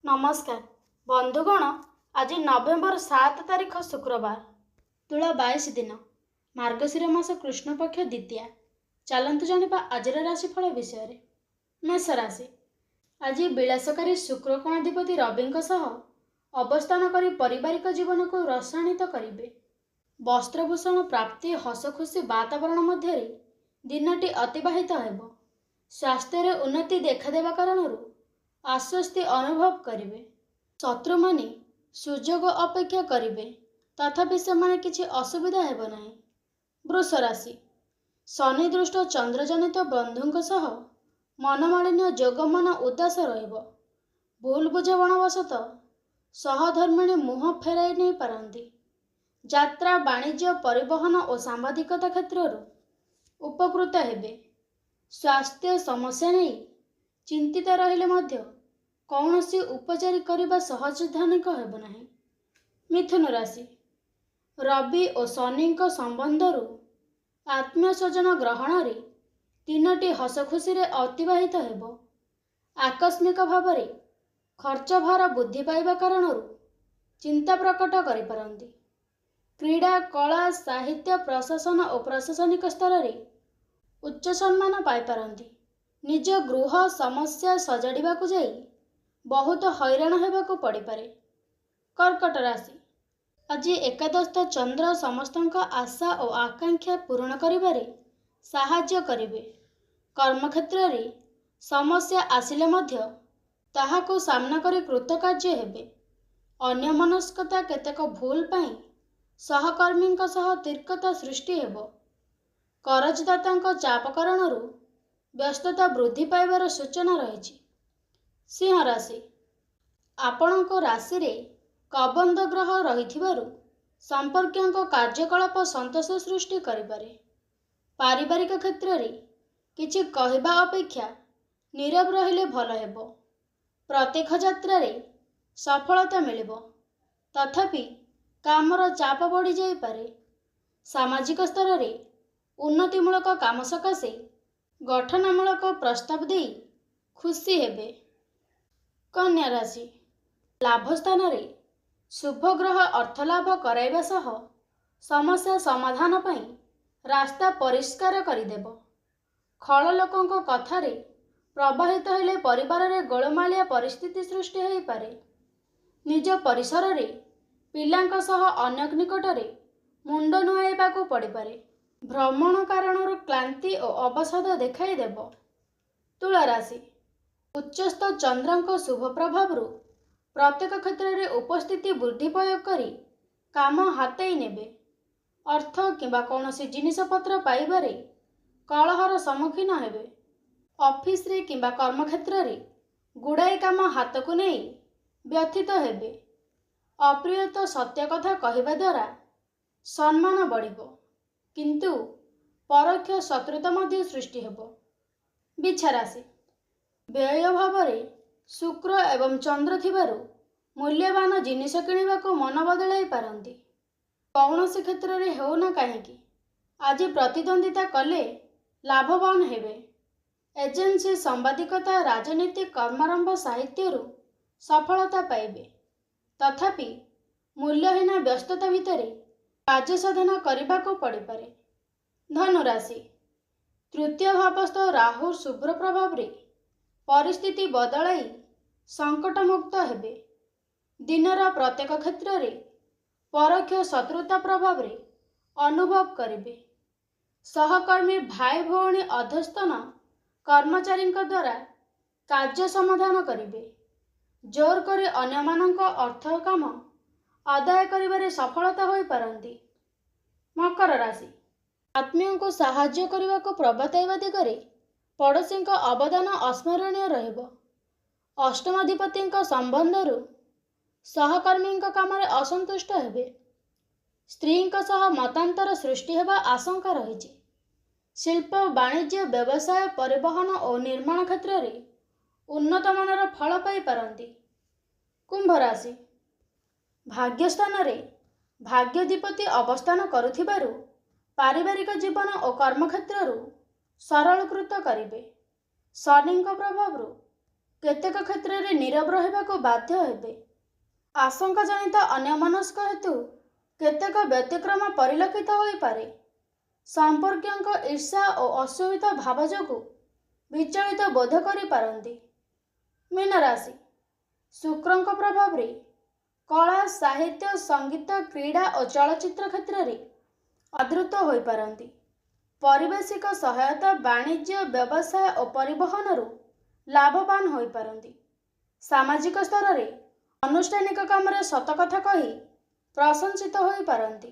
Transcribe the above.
नमस्कार बंधुगण। आज नवेम्बर 7 तारीख शुक्रवार तुला 22 दिन मार्गशीर मास कृष्ण पक्ष द्वितीया। चलतु जानिबा आजिर राशिफल विषय। मेष राशि आज विलासकारी शुक्र कोणाधिपति रविंक सह अवस्थान करी पारिवारिक जीवन को रसायनित करिवे। वस्त्रभूषण प्राप्ति हस खुशी वातावरण मध्य दिनटी अतिबाहित हेब। स्वास्थ्य उन्नति देखादेवा कारणरू आश्वस्ति अनुभव करिवे। शत्रु माने सुजोग अपेक्षा करिवे तथापि सेमाने किछि असुविधा हेब नाही। वृष राशि शनि दृष्ट चंद्रजनित बंधुंक सह मनमालिन्य जोग मन उदास रहिब। भूल बुझामणावशत सहधर्मिणी मुह फेराई नहीं पारंती। यात्रा वाणिज्य परिवहन और सांबादिकता क्षेत्रରୁ उपकृत हेबे। स्वास्थ्य समस्या नहीं चिंतित रहिले मध्य कौनसी उपचार करने सहजधानिक हेब नाही। मिथुन राशि रवि और शनि संबंधरू आत्मीय स्वजन ग्रहण तीनोटी हस खुशी अतिबाहित हेब। आकस्मिक भाव खर्च भार वृद्धि पाइबा कारणरू चिंता प्रकट करिपारंती। क्रीड़ा कला साहित्य प्रशासन और प्रशासनिक स्तर में उच्च सम्मान पाइपारंती। निज गृह समस्या सजाड़िबाकु जाई बहुत हैरान हेबाकु पड़िपारे। कर्कट राशि आज एकादश चंद्र समस्तंक आशा और आकांक्षा पूर्ण करिबारे साहाय्य करिवे। कर्मक्षेत्र रे समस्या आसिले मध्य ताहाको सामना करी कृतकार्य हेबे। अन्यमनस्कता केतेक भूल पाई सहकर्मी सह तीर्खता सृष्टि हेब। करजदाता चाप कारणरू व्यस्तता वृद्धि पाइबार सूचना रही। सिंह राशि आपणको राशि रे कबंध ग्रह रहिथिबारु संपर्कियों कार्यकलाप संतोष सृष्टि करिपारे। पारिवारिक क्षेत्र रे किछि कहबा अपेक्षा नीरव रहिले भल हेबो। प्रत्येक यात्रा रे सफलता मिलिबो तथापि कामर चाप बढ़ी जाई पारे। सामाजिक स्तर रे उन्नतिमूलक काम सकाशे गठनमूलक प्रस्ताव देई खुशी हेबे। कन्या राशि लाभ स्थान रे शुभ ग्रह अर्थलाभ कराइबा सह समस्या समाधान पाई रास्ता परिष्कार करिदेब। खल लोकंक कथारे प्रभावित हेले परिवार रे गोलमालिया परिस्थिति सृष्टि होई पारे। निज परिसर रे पिलांक सह अन्य निकटरे मुंड नुआइबाकू पड़ी पारे। भ्रमण कारणरू क्लांति और अवसाद देखाई देब। तुला राशि उच्चस्थ चंद्रंक शुभ प्रभावरू प्रत्येक क्षेत्र में उपस्थिति वृद्धि प्रयोग करी काम हाथई नेबे। अर्थ किंबा कौनसी जिनिसपत्र पाइबारे कलहर सम्मुखीन हेबे। ऑफिस रे किंबा कर्मक्षेत्र रे गुड़ाई काम हाथ को नहीं व्यथित हेबे। अप्रियत सत्य कथा कहवा द्वारा सम्मान बढ़िबो किंतु परोक्ष शत्रुता मध्य सृष्टि हेबो। बिछा राशि व्यय भाव शुक्र एवं चंद्र थिबारु मूल्यवान जिनिस किणवा को मन बदलाई पारंती। कौनसी क्षेत्र रे हेउना काहेकि आज प्रतिद्वंदिता कले लाभवान हेबे। एजेंसी सांबादिकता राजनीति कर्मारंभ साहित्यरू सफलता पाइबे तथापि मूल्यहीन व्यस्तता भितर कार्य साधन करने को पड़िपारे। धनु राशि तृतीय भावस्थ राहु शुभ्र प्रभाव रे परिस्थिति बदलाई संकट मुक्त हेबे। दिनर प्रत्येक क्षेत्र रे परोक्ष शत्रुता प्रभाव रे अनुभव करिवे। सहकर्मी भाई भौणी अधस्तन कर्मचारी द्वारा कार्य समाधान करिवे। जोर करे अन्यमानक अर्थ काम आदाय करिबारे सफलता होई पारंती। मकर राशि आत्मीय को साहाय्य करने को प्रवर्ताइबा दिगरे पड़ोशी अवदान अस्मरणीय रहिबो। अष्टमाधिपति संबंधरू सहकर्मी काम असंतुष्ट हेबे। स्त्री सह मतांतर सृष्टि हेबा आशंका रही। शिल्प वाणिज्य व्यवसाय परिवहन और निर्माण क्षेत्र में उन्नत मानर फल पाई पारंती। कुंभ राशि भाग्यस्थान रे भाग्यधिपति अवस्थान करुथिबारु पारिवारिक जीवन और कर्मक्षेत्र सरलीकृत करिवे। शनि प्रभाव କେତେକ କ୍ଷେତ୍ରରେ ନୀରବ ରହିବାକୁ ବାଧ୍ୟ ହେବେ। ଆଶଙ୍କାଜନିତ ଅନ୍ୟମନସ୍କ ହେତୁ କେତେକ ବ୍ୟତିକ୍ରମ ପରିଲକ୍ଷିତ ହୋଇପାରେ। ସମ୍ପର୍କୀୟଙ୍କ ଈର୍ଷା ଓ ଅସୁବିଧା ଭାବ ଯୋଗୁଁ ବିଚଳିତ ବୋଧ କରିପାରନ୍ତି। ମୀନ ରାଶି, ଶୁକ୍ରଙ୍କ ପ୍ରଭାବରେ କଳା, ସାହିତ୍ୟ, ସଙ୍ଗୀତ, କ୍ରୀଡ଼ା ଓ ଚଳଚ୍ଚିତ୍ର କ୍ଷେତ୍ରରେ ଆଦୃତ ହୋଇପାରନ୍ତି। ପାରିପାର୍ଶ୍ୱିକ ସହାୟତା, ବାଣିଜ୍ୟ, ବ୍ୟବସାୟ ଓ ପରିବହନରୁ ଲାଭବାନ ହୋଇପାରନ୍ତି। ସାମାଜିକ ସ୍ତରରେ ଆନୁଷ୍ଠାନିକ କାମରେ ସତ କଥା କହି ପ୍ରଶଂସିତ ହୋଇପାରନ୍ତି।